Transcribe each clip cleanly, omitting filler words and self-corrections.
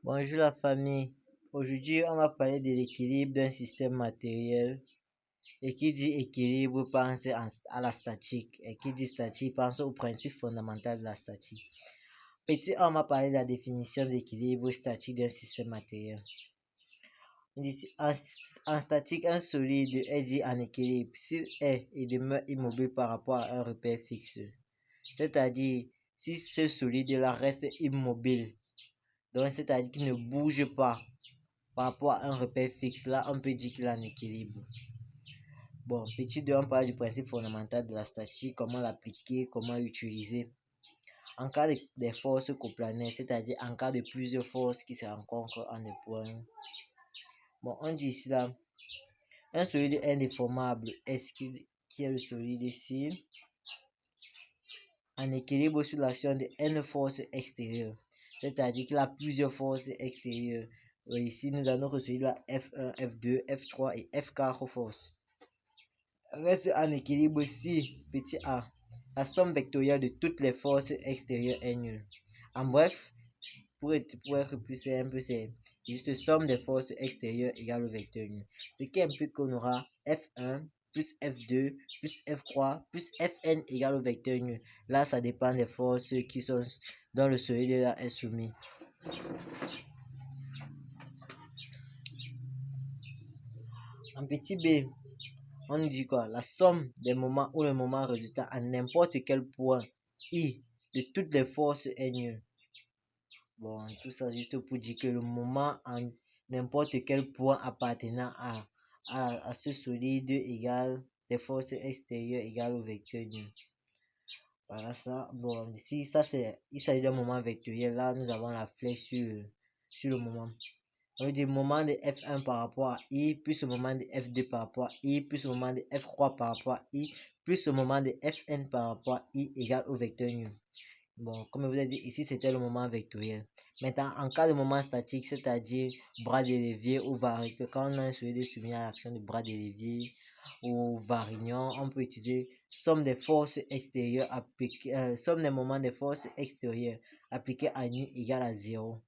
Bonjour la famille. Aujourd'hui, on va parler de l'équilibre d'un système matériel. Et qui dit équilibre pense à la statique. Et qui dit statique pense au principe fondamental de la statique. Petit 1, on va parler de la définition d'équilibre statique d'un système matériel. En statique, un solide est dit en équilibre s'il est et demeure immobile par rapport à un repère fixe. C'est-à-dire, si ce solide-là reste immobile, donc c'est-à-dire qu'il ne bouge pas par rapport à un repère fixe, là on peut dire qu'il est en équilibre. Bon, petit 2, on parle du principe fondamental de la statique, comment l'appliquer, comment l'utiliser. En cas de forces coplanaires, c'est-à-dire en cas de plusieurs forces qui se rencontrent en des points. Bon, on dit ici là, un solide indéformable est qui est le solide ici, en équilibre sous l'action de n forces extérieures, c'est-à-dire qu'il a plusieurs forces extérieures. Ici, nous avons notre solide là F1, F2, F3 et F4 forces. Reste en équilibre si, petit a, la somme vectorielle de toutes les forces extérieures est nulle. En bref, pour être plus simple, c'est juste somme des forces extérieures égale au vecteur nul. Ce qui implique qu'on aura F1 plus F2 plus F3 plus Fn égale au vecteur nul. Là, ça dépend des forces qui sont dans le solide là est soumis. En petit b, on nous dit quoi? La somme des moments ou le moment résultant à n'importe quel point I de toutes les forces est nulle. Bon, tout ça juste pour dire que le moment en n'importe quel point appartenant à ce solide égale des forces extérieures égale au vecteur nul. Voilà ça. Bon, ici, ça c'est, il s'agit d'un moment vectoriel. Là, nous avons la flèche sur le moment. On veut dire moment de F1 par rapport à I, plus le moment de F2 par rapport à I, plus le moment de F3 par rapport à I, plus le moment de Fn par rapport à I égale au vecteur nul. Bon, comme je vous ai dit, ici c'était le moment vectoriel. Maintenant, en cas de moment statique, c'est-à-dire bras de levier ou varicule, quand on a un solide soumis à l'action de bras de levier ou varignon, on peut utiliser somme des forces extérieures appliquées, somme des moments des forces extérieures appliquées à nu égale à 0.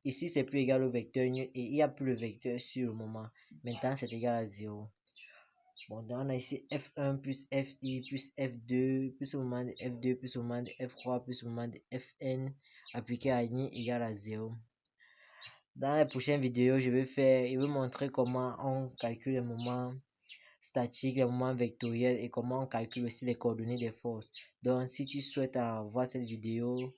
Ici, c'est plus égal au vecteur nul et il n'y a plus le vecteur sur le moment. Maintenant, c'est égal à 0. Bon, donc on a ici F1 plus Fi plus F2 plus le moment de F2 plus le moment de F3 plus le moment de Fn appliqué à ni égale à 0. Dans la prochaine vidéo, je vais montrer comment on calcule les moments statiques, les moments vectoriels et comment on calcule aussi les coordonnées des forces. Donc, si tu souhaites voir cette vidéo,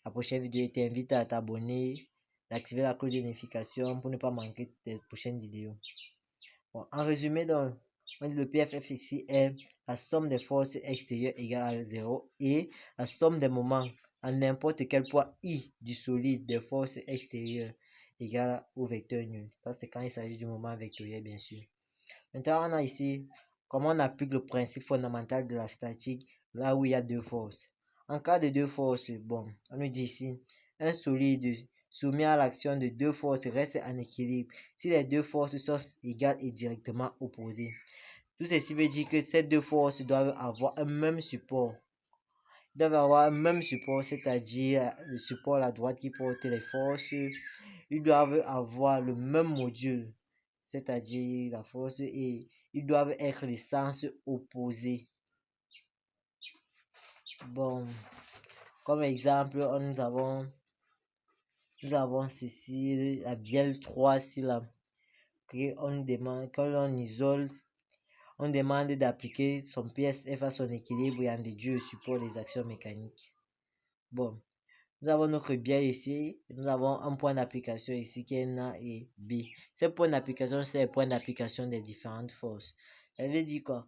la prochaine vidéo, je t'invite à t'abonner, d'activer la cloche de notification pour ne pas manquer les prochaines vidéos. Bon, en résumé, donc, le PFF ici est la somme des forces extérieures égale à 0 et la somme des moments à n'importe quel point I du solide des forces extérieures égale au vecteur nul. Ça, c'est quand il s'agit du moment vectoriel, bien sûr. Maintenant, on a ici comment on applique le principe fondamental de la statique là où il y a deux forces. En cas de deux forces, bon, on nous dit ici, un solide soumis à l'action de deux forces reste en équilibre si les deux forces sont égales et directement opposées. Tout ceci veut dire que ces deux forces doivent avoir un même support. Ils doivent avoir un même support, c'est-à-dire le support à la droite qui porte les forces. Ils doivent avoir le même module, c'est-à-dire la force, et ils doivent être les sens opposés. Bon, comme exemple, nous avons ceci, la bielle 3 ici là, qu'on demande, quand on isole, on demande d'appliquer son PSF à son équilibre et en déduire le support des actions mécaniques. Bon, nous avons notre bielle ici, nous avons un point d'application ici qui est A et B. Ces points d'application, c'est les points d'application des différentes forces. Ça veut dire quoi?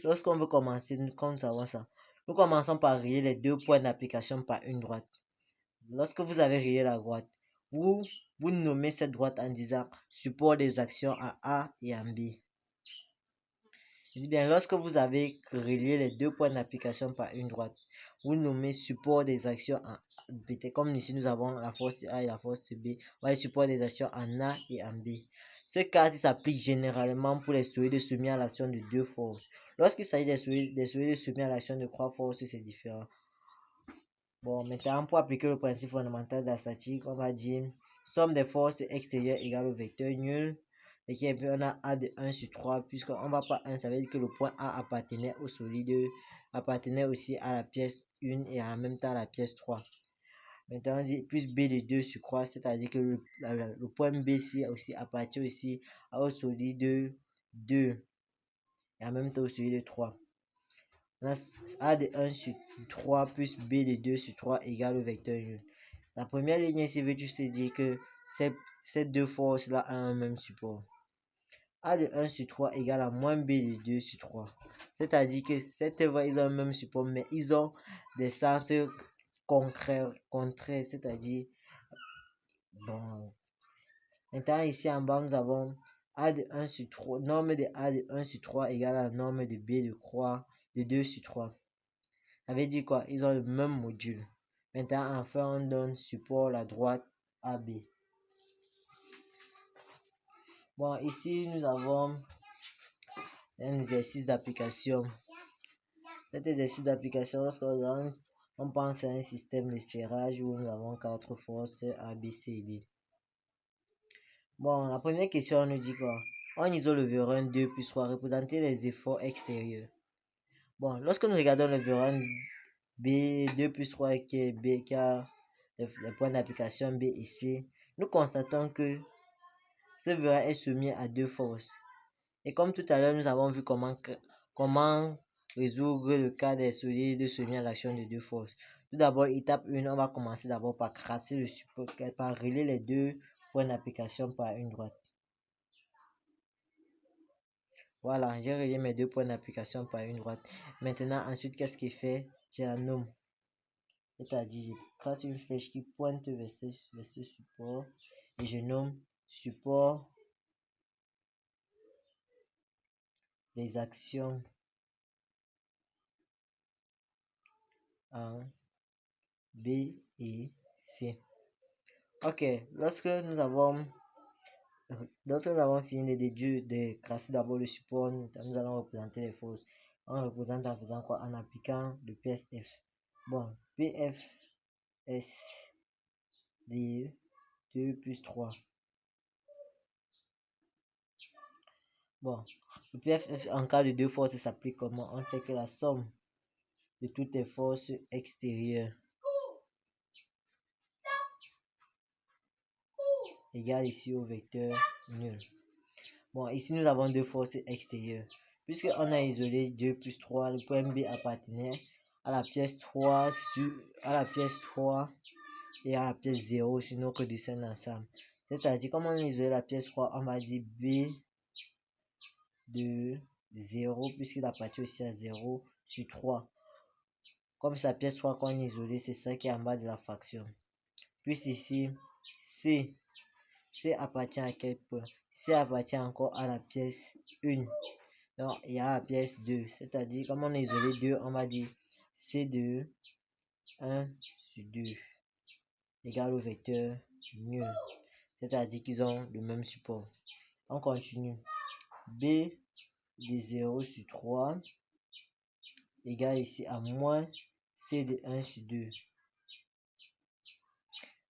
Lorsqu'on veut commencer, comme nous avons ça, nous commençons par relier les deux points d'application par une droite. Lorsque vous avez relié la droite, vous nommez cette droite en disant support des actions en A et en B. Je dis bien, lorsque vous avez relié les deux points d'application par une droite, vous nommez support des actions en B. Comme ici, nous avons la force A et la force B. On va support des actions en A et en B. Ce cas s'applique généralement pour les solides soumis à l'action de deux forces. Lorsqu'il s'agit des solides soumis à l'action de trois forces, c'est différent. Bon, maintenant, pour appliquer le principe fondamental de la statique, on va dire somme des forces extérieures égale au vecteur nul. Et qui est puis on a A de 1 sur 3, puisqu'on va pas 1, ça veut dire que le point A appartenait au solide, appartenait aussi à la pièce 1 et en même temps à la pièce 3. Maintenant, on dit plus B de 2 sur 3, c'est-à-dire que le point B ici aussi appartient aussi au solide 2 et en même temps au solide 3. A de 1 sur 3 plus B de 2 sur 3 égale au vecteur nul. La première ligne ici veut juste dire que ces deux forces-là ont un même support. A de 1 sur 3 égale à moins B de 2 sur 3. C'est-à-dire que cette œuvre, ils ont un même support, mais ils ont des sens contraires, c'est-à-dire, bon. Maintenant, ici en bas, nous avons A de 1 sur 3, norme de A de 1 sur 3 égale à la norme de B de 2 sur 3. Ça veut dire quoi? Ils ont le même module. Maintenant, enfin, on donne support la droite AB. Bon, ici, nous avons un exercice d'application. Cet exercice d'application, on pense à un système de serrage où nous avons 4 forces A, B, C et D. Bon, la première question, on nous dit quoi? On isole le vérin 2 plus 3, représenter les efforts extérieurs. Bon, lorsque nous regardons le vérin B2 plus 3 qui a les points d'application B et C, nous constatons que ce vérin est soumis à deux forces. Et comme tout à l'heure, nous avons vu comment résoudre le cas des solides soumis à l'action de deux forces. Tout d'abord, étape 1, on va commencer d'abord par tracer le support, par relier les deux points d'application par une droite. Voilà, j'ai relié mes deux points d'application par une droite. Maintenant, ensuite, qu'est-ce qu'il fait? Je la nomme. C'est-à-dire, je trace une flèche qui pointe vers ce support et je nomme support des actions en B et C. Ok, lorsque nous avons fini de déduire, de tracer d'abord le support, nous allons représenter les forces. On représente en faisant quoi? En appliquant le PSF. Bon, PFS de 2 plus 3. Bon, le PFF en cas de deux forces s'applique comment? On sait que la somme de toutes les forces extérieures égale ici au vecteur nul. Bon, ici nous avons deux forces extérieures. Puisqu'on a isolé 2 plus 3, le point B appartenait à la pièce 3 et à la pièce 0 sur notre dessin d'ensemble. C'est-à-dire, comme on a isolé la pièce 3, on va dire B de 0 puisqu'il appartient aussi à 0 sur 3. Comme sa pièce 3 qu'on a isolé, c'est ça qui est en bas de la fraction. Puis ici, C appartient à quel point? C appartient encore à la pièce 1. Donc, il y a la pièce 2. C'est-à-dire, comme on a isolé 2, on va dire C de 1 sur 2 égale au vecteur nul. C'est-à-dire qu'ils ont le même support. On continue. B de 0 sur 3 égale ici à moins C de 1 sur 2.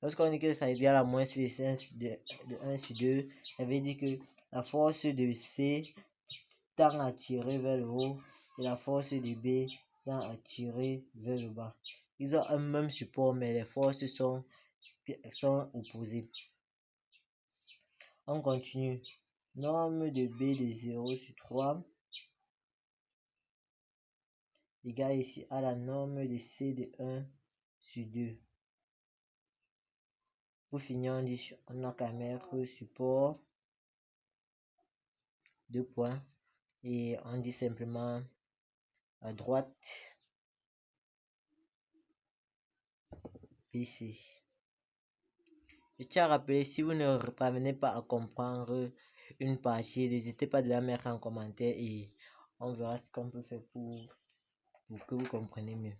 Lorsqu'on dit que ça est à la moins C de 1 sur 2, ça veut dire que la force de C tend à tirer vers le haut et la force de B tend à tirer vers le bas. Ils ont un même support, mais les forces sont opposées. On continue. Norme de B de 0 sur 3 égale ici à la norme de C de 1 sur 2. Pour finir, on dit on a qu'à mettre support 2 points et on dit simplement à droite PC. Je tiens à rappeler, si vous ne parvenez pas à comprendre une partie, n'hésitez pas de la mettre en commentaire et on verra ce qu'on peut faire pour que vous compreniez mieux.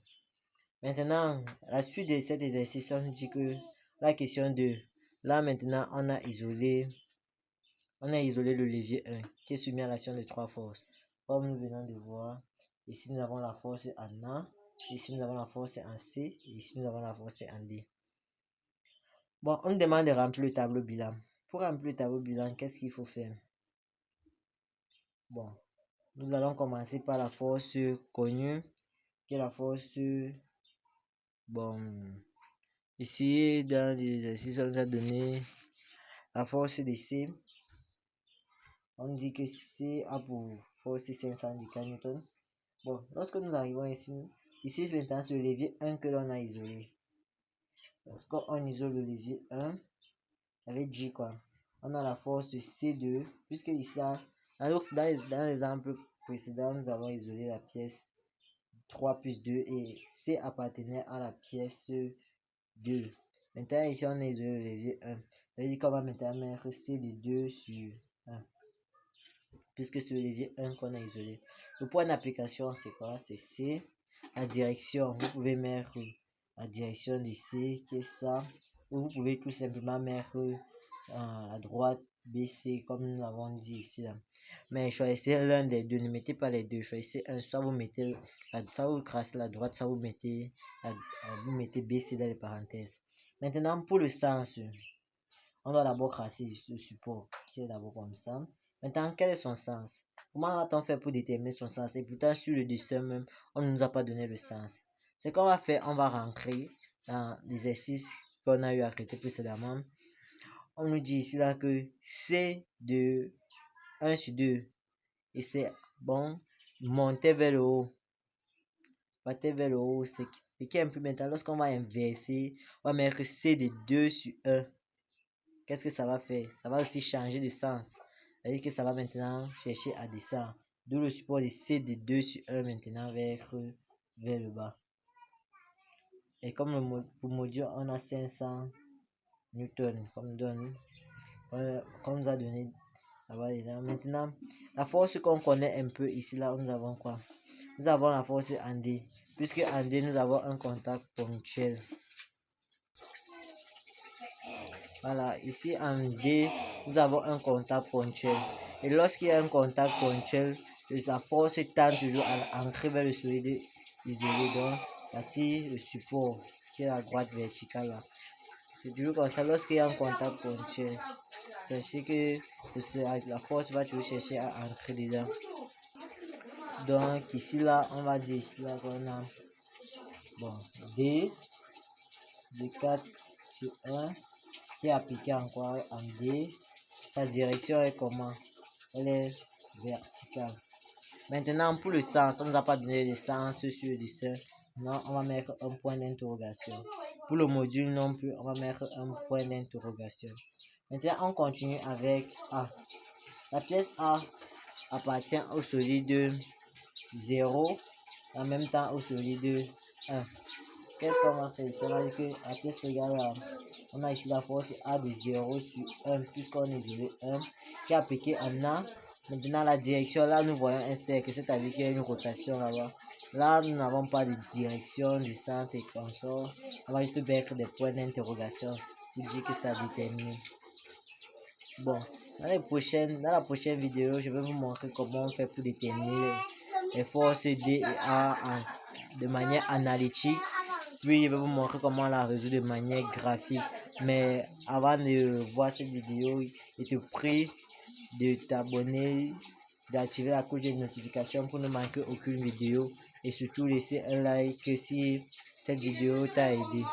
Maintenant, la suite de cet exercice, on dit que la question de là maintenant on a isolé le levier 1 qui est soumis à l'action de trois forces. Comme nous venons de voir, ici nous avons la force en A, Ici, nous avons la force en C. Et ici, nous avons la force en D. Bon, on nous demande de remplir le tableau bilan. Pour remplir le tableau bilan, qu'est-ce qu'il faut faire? Bon, nous allons commencer par la force connue, qui est la force... Bon, ici, dans l'exercice, on nous a donné la force de C. On dit que C a pour force 500 Newton. Bon, lorsque nous arrivons ici maintenant sur le levier 1 que l'on a isolé. Lorsqu'on isole le levier 1, ça veut dire quoi? On a la force C2, puisque ici, dans l'exemple précédent, nous avons isolé la pièce 3 plus 2 et C appartenait à la pièce 2. Maintenant, ici, on a isolé le levier 1. Ça veut dire qu'on va maintenant mettre C de 2 sur 1. Puisque c'est le levier 1 qu'on a isolé. Le point d'application, c'est quoi? C'est C. La direction, vous pouvez mettre la direction de C, qui est ça. Ou vous pouvez tout simplement mettre à droite BC, comme nous l'avons dit ici. Là. Mais choisissez l'un des deux, ne mettez pas les deux. Choisissez un, soit vous mettez, ça vous tracez la droite, soit vous mettez BC dans les parenthèses. Maintenant, pour le sens, on doit d'abord tracer ce support qui est d'abord comme ça. Maintenant, quel est son sens? Comment va-t-on faire pour déterminer son sens? Et pourtant, sur le dessin même, on ne nous a pas donné le sens. Ce qu'on va faire, on va rentrer dans l'exercice qu'on a eu à traiter précédemment. On nous dit ici là que c'est de 1 sur 2. Et c'est bon, monter vers le haut. Partir vers le haut, c'est qui est un peu maintenant. Lorsqu'on va inverser, on va mettre C de 2 sur 1. Qu'est-ce que ça va faire? Ça va aussi changer de sens. C'est-à-dire que ça va maintenant chercher à descendre. D'où le support de C de 2 sur 1 maintenant vers le bas. Et comme pour module, on a 500 Newton, comme nous a donné là-bas. Maintenant, la force qu'on connaît un peu ici, là, nous avons quoi? Nous avons la force en D. Puisque en D, nous avons un contact ponctuel. Voilà, ici en D, nous avons un contact ponctuel. Et lorsqu'il y a un contact ponctuel, la force tend toujours à entrer vers le solide isolé. Donc, voici le support qui est la droite verticale là. C'est toujours comme ça. Lorsqu'il y a un contact ponctuel, sachez que la force va toujours chercher à entrer dedans. Donc, ici là, on va dire ici là qu'on a bon, D de 4 sur 1 qui est appliqué encore en D. Sa direction est comment? Elle est verticale. Maintenant, pour le sens, on ne nous a pas donné le sens sur le dessin. Non, on va mettre un point d'interrogation. Pour le module non plus, on va mettre un point d'interrogation. Maintenant, on continue avec A. La pièce A appartient au solide 0, en même temps au solide 1. Qu'est-ce qu'on va faire ici? On va dire que la pièce égale à... On a ici la force A de 0 sur 1, puisqu'on est isolé 1, qui est appliqué en A. Maintenant, la direction, là, nous voyons un cercle, c'est-à-dire qu'il y a une rotation là-bas. Là, nous n'avons pas de direction, de centre et consort. On va juste mettre des points d'interrogation pour dire que ça détermine. Bon, dans la prochaine vidéo, je vais vous montrer comment on fait pour déterminer les forces D et A de manière analytique. Puis, je vais vous montrer comment la résoudre de manière graphique. Mais avant de voir cette vidéo, je te prie de t'abonner, d'activer la cloche de notification pour ne manquer aucune vidéo. Et surtout, laisser un like si cette vidéo t'a aidé.